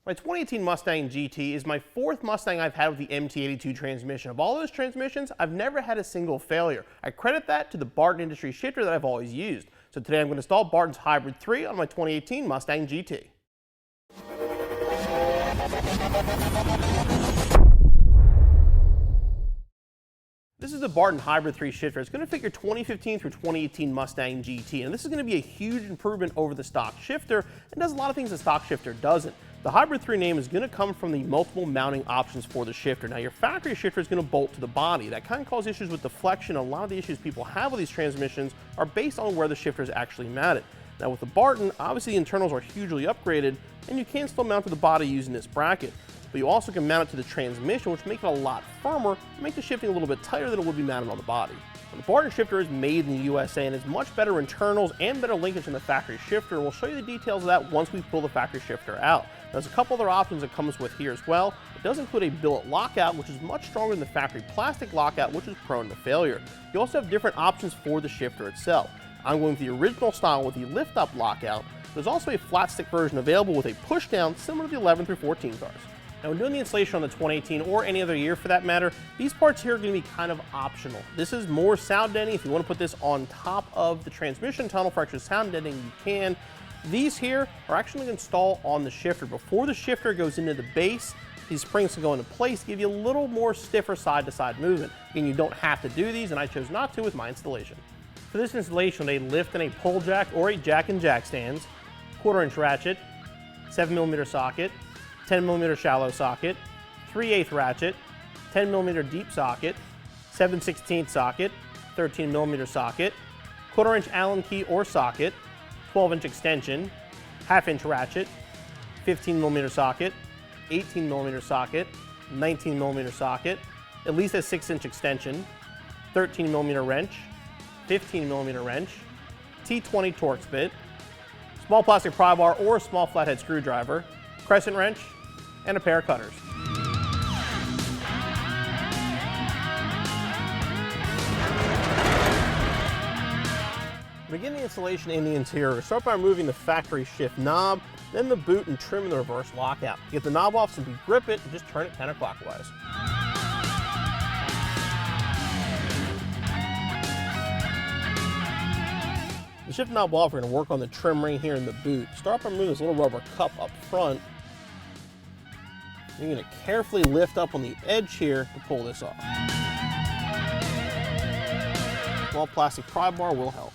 My 2018 Mustang GT is my fourth Mustang I've had with the MT82 transmission. Of all those transmissions, I've never had a single failure. I credit that to the Barton Industries Shifter that I've always used. So today I'm going to install Barton's Hybrid 3 on my 2018 Mustang GT. This is the Barton Hybrid 3 shifter. It's going to fit your 2015 through 2018 Mustang GT, and this is going to be a huge improvement over the stock shifter and does a lot of things the stock shifter doesn't. The Hybrid 3 name is going to come from the multiple mounting options for the shifter. Now, your factory shifter is going to bolt to the body. That kind of causes issues with deflection. A lot of the issues people have with these transmissions are based on where the shifter is actually mounted. Now, with the Barton, obviously the internals are hugely upgraded, and you can still mount to the body using this bracket. But you also can mount it to the transmission, which makes it a lot firmer and make the shifting a little bit tighter than it would be mounted on the body. The Barton shifter is made in the USA and has much better internals and better linkage than the factory shifter, and we'll show you the details of that once we pull the factory shifter out. There's a couple other options it comes with here as well. It does include a billet lockout, which is much stronger than the factory plastic lockout, which is prone to failure. You also have different options for the shifter itself. I'm going with the original style with the lift-up lockout. There's also a flat stick version available with a push-down similar to the 11 through 14 cars. Now, when doing the installation on the 2018 or any other year for that matter, these parts here are going to be kind of optional. This is more sound deadening. If you want to put this on top of the transmission tunnel for extra sound deadening, you can. These here are actually going to install on the shifter. Before the shifter goes into the base, these springs can go into place to give you a little more stiffer side-to-side movement. Again, you don't have to do these, and I chose not to with my installation. For this installation, a lift and a pull jack or a jack and jack stands, 1/4-inch ratchet, 7mm socket, 10mm shallow socket, 3/8 ratchet, 10mm deep socket, 7/16 socket, 13mm socket, 1/4-inch Allen key or socket, 12-inch extension, 1/2-inch ratchet, 15mm socket, 18mm socket, 19mm socket, at least a 6-inch extension, 13mm wrench, 15mm wrench, T20 Torx bit, small plastic pry bar or a small flathead screwdriver, crescent wrench, and a pair of cutters. Begin the installation in the interior. Start by removing the factory shift knob, then the boot and trim the reverse lockout. Get the knob off, simply grip it and just turn it counterclockwise. The shift knob off, we're going to work on the trim ring here in the boot. Start by removing this little rubber cup up front. You're going to carefully lift up on the edge here to pull this off. Small plastic pry bar will help.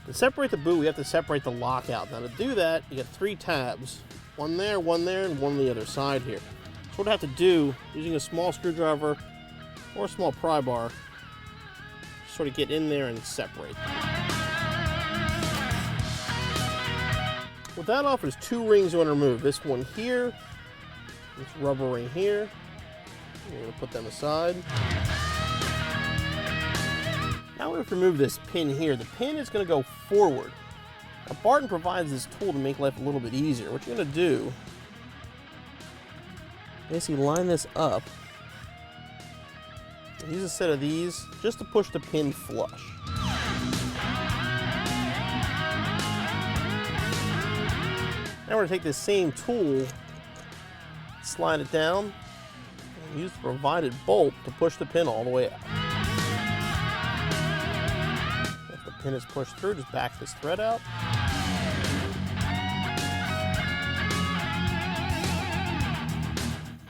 To separate the boot, we have to separate the lockout. Now to do that, you get 3 tabs. One there, and one on the other side here. So what I have to do, using a small screwdriver or a small pry bar, sort of get in there and separate. With that off, there's 2 rings you want to remove. This one here, this rubber ring here. We're going to put them aside. Now we have to remove this pin here. The pin is going to go forward. Now, Barton provides this tool to make life a little bit easier. What you're going to do is you line this up. Use a set of these just to push the pin flush. Now we're going to take this same tool, slide it down, and use the provided bolt to push the pin all the way out. If the pin is pushed through, just back this thread out.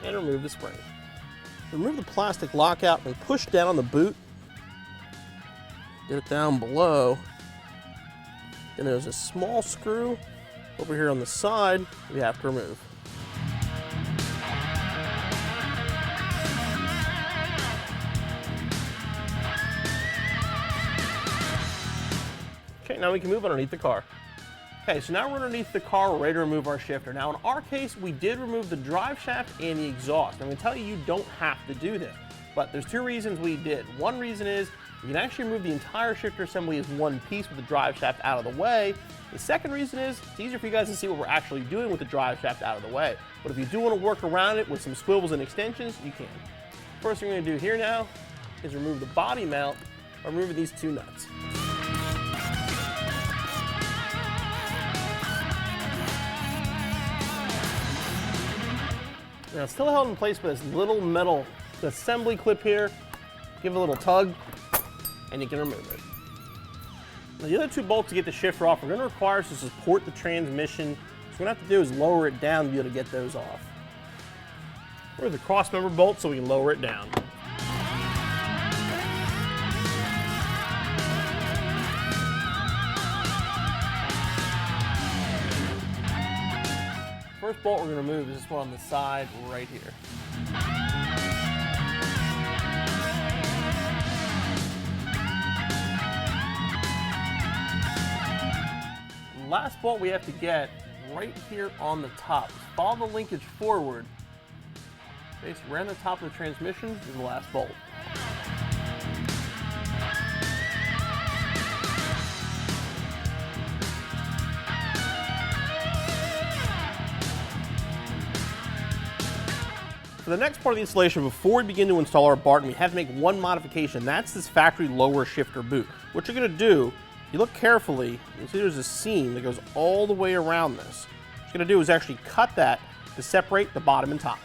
And remove the spring. Remove the plastic lockout and push down on the boot. Get it down below. And there's a small screw over here on the side we have to remove. Okay, now we can move underneath the car. Okay, so now we're underneath the car, we're ready to remove our shifter. Now in our case, we did remove the drive shaft and the exhaust. I'm going to tell you, you don't have to do this, but there's 2 reasons we did. One reason is you can actually remove the entire shifter assembly as one piece with the drive shaft out of the way. The second reason is it's easier for you guys to see what we're actually doing with the drive shaft out of the way. But if you do want to work around it with some swivels and extensions, you can. First thing we're going to do here now is remove the body mount by removing these two nuts. Now it's still held in place by this little metal assembly clip here. Give it a little tug, and you can remove it. Now the other two bolts to get the shifter off are going to require us to support the transmission. So what we're going to have to do is lower it down to be able to get those off. Remove the cross member bolt so we can lower it down. First bolt we're going to remove is this one on the side right here. The last bolt we have to get right here on the top. Just follow the linkage forward. Basically, around the top of the transmission is the last bolt. For the next part of the installation, before we begin to install our Barton, we have to make one modification. That's this factory lower shifter boot. What you're going to do, if you look carefully, you'll see there's a seam that goes all the way around this. What you're going to do is actually cut that to separate the bottom and top.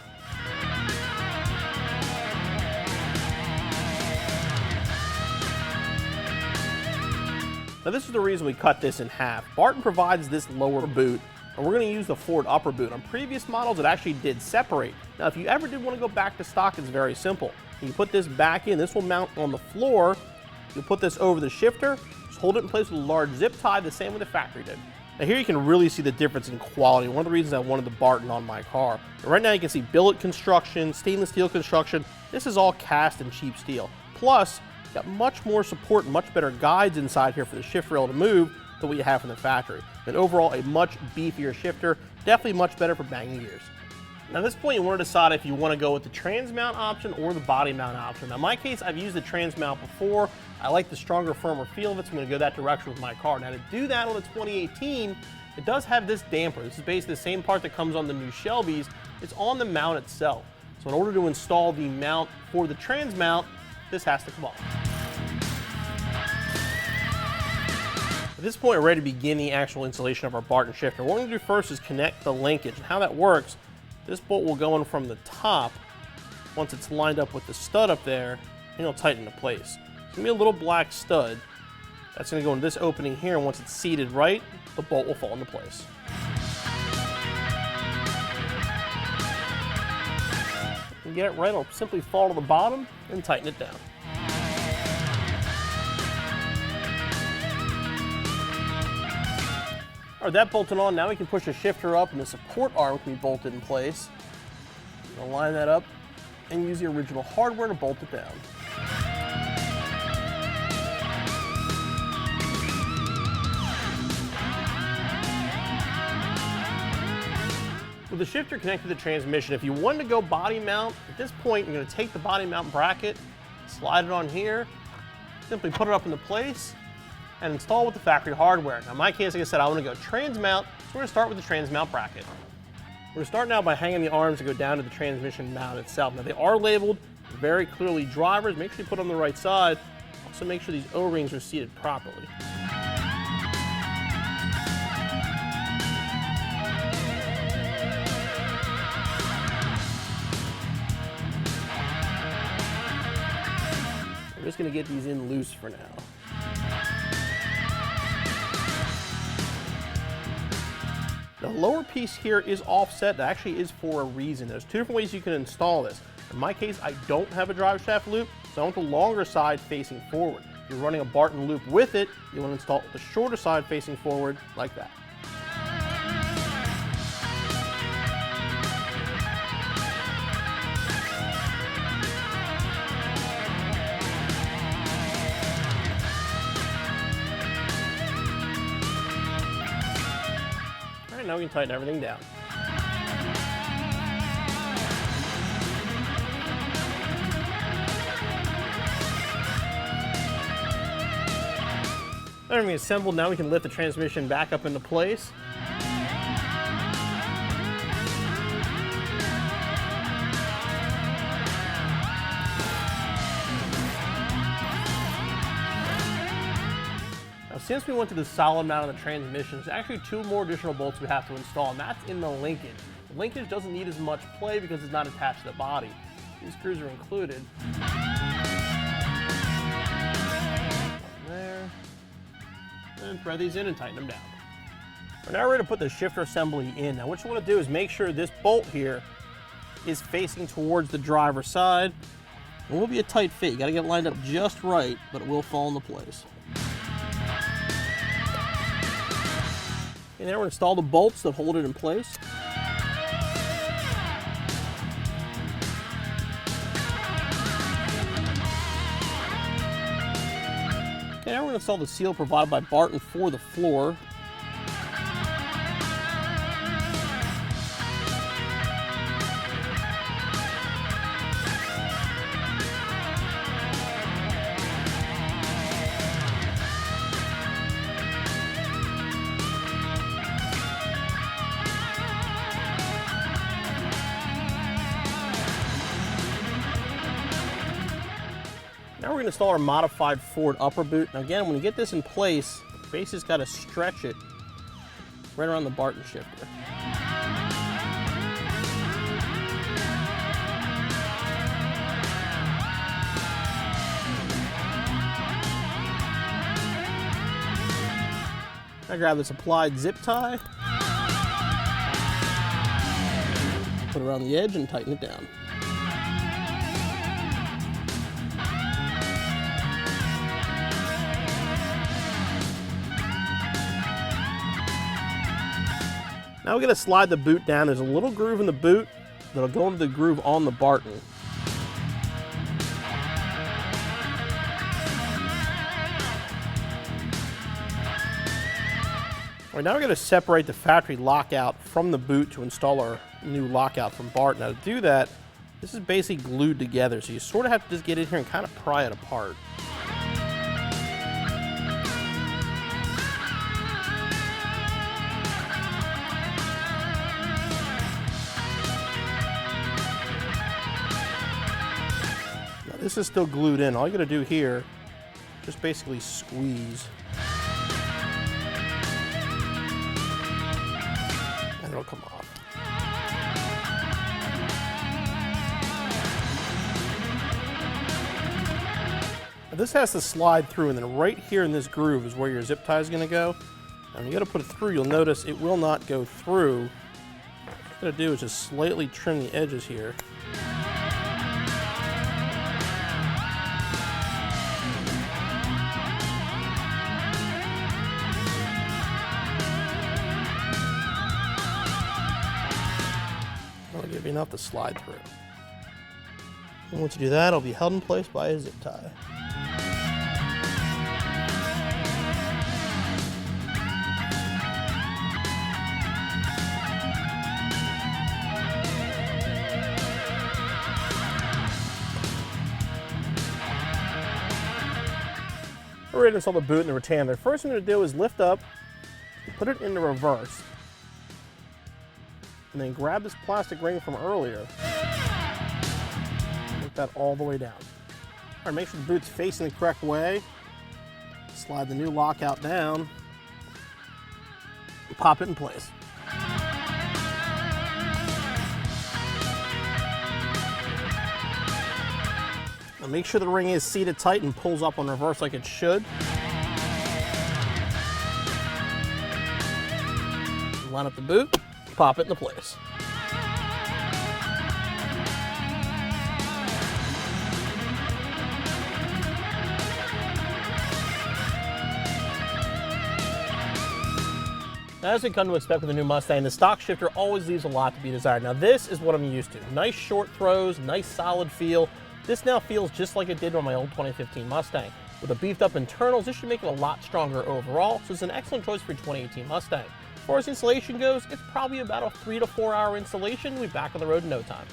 Now this is the reason we cut this in half. Barton provides this lower boot, and we're going to use the forward upper boot. On previous models, it actually did separate. Now, if you ever did want to go back to stock, it's very simple. You put this back in. This will mount on the floor. You'll put this over the shifter. Just hold it in place with a large zip tie, the same way the factory did. Now here you can really see the difference in quality. One of the reasons I wanted the Barton on my car. And right now you can see billet construction, stainless steel construction. This is all cast and cheap steel. Plus, you've got much more support and much better guides inside here for the shift rail to move than what you have from the factory. And overall, a much beefier shifter, definitely much better for banging gears. Now at this point, you want to decide if you want to go with the trans mount option or the body mount option. Now in my case, I've used the trans mount before. I like the stronger, firmer feel of it, so I'm going to go that direction with my car. Now to do that on the 2018, it does have this damper. This is basically the same part that comes on the new Shelbys. It's on the mount itself. So in order to install the mount for the trans mount, this has to come off. At this point, we're ready to begin the actual installation of our Barton shifter. What we're going to do first is connect the linkage. And how that works, this bolt will go in from the top. Once it's lined up with the stud up there, and it'll tighten into place. It's going to be a little black stud. That's going to go into this opening here, and once it's seated right, the bolt will fall into place. And get it right, it'll simply fall to the bottom and tighten it down. All right, that bolted on. Now we can push the shifter up and the support arm can be bolted in place. We'll line that up and use the original hardware to bolt it down. With the shifter connected to the transmission, if you wanted to go body mount, at this point you're going to take the body mount bracket, slide it on here, simply put it up into place, and install with the factory hardware. Now in my case, like I said, I want to go trans mount, so we're going to start with the trans mount bracket. We're going to start now by hanging the arms to go down to the transmission mount itself. Now they are labeled very clearly drivers. Make sure you put them on the right side. Also make sure these O-rings are seated properly. We're just going to get these in loose for now. The lower piece here is offset. That actually is for a reason. There's two different ways you can install this. In my case, I don't have a drive shaft loop, so I want the longer side facing forward. If you're running a Barton loop with it, you want to install the shorter side facing forward like that. Now we can tighten everything down. Everything assembled, now we can lift the transmission back up into place. since we went to the solid amount of the transmission, there's actually 2 more additional bolts we have to install, and that's in the linkage. The linkage doesn't need as much play because it's not attached to the body. These screws are included. There. And thread these in and tighten them down. We're now ready to put the shifter assembly in. Now what you want to do is make sure this bolt here is facing towards the driver's side. It will be a tight fit. You got to get it lined up just right, but it will fall into place. And now we're going to install the bolts that hold it in place. Okay, now we're going to install the seal provided by Barton for the floor. Now we're going to install our modified Ford upper boot. Now again, when you get this in place, basically just got to stretch it right around the Barton shifter. I grab this applied zip tie, put it around the edge and tighten it down. Now we're going to slide the boot down. There's a little groove in the boot that'll go into the groove on the Barton. All right, now we're going to separate the factory lockout from the boot to install our new lockout from Barton. Now to do that, this is basically glued together, so you sort of have to just get in here and kind of pry it apart. This is still glued in. All you gotta do here, just basically squeeze. And it'll come off. Now this has to slide through, and then right here in this groove is where your zip tie is gonna go. And when you gotta put it through, you'll notice it will not go through. What you gotta do is just slightly trim the edges here. Give you enough to slide through. And once you do that, it'll be held in place by a zip tie. We're ready to install the boot and the retainer. The first thing to do is lift up, put it into reverse, and then grab this plastic ring from earlier. Take that all the way down. All right, make sure the boot's facing the correct way. Slide the new lockout down and pop it in place. Now make sure the ring is seated tight and pulls up on reverse like it should. Line up the boot. Pop it into place. As we come to expect with the new Mustang, the stock shifter always leaves a lot to be desired. Now this is what I'm used to. Nice short throws, nice solid feel. This now feels just like it did on my old 2015 Mustang. With the beefed up internals, this should make it a lot stronger overall, so it's an excellent choice for your 2018 Mustang. As far as installation goes, it's probably about a 3 to 4 hour installation. We'll be back on the road in no time.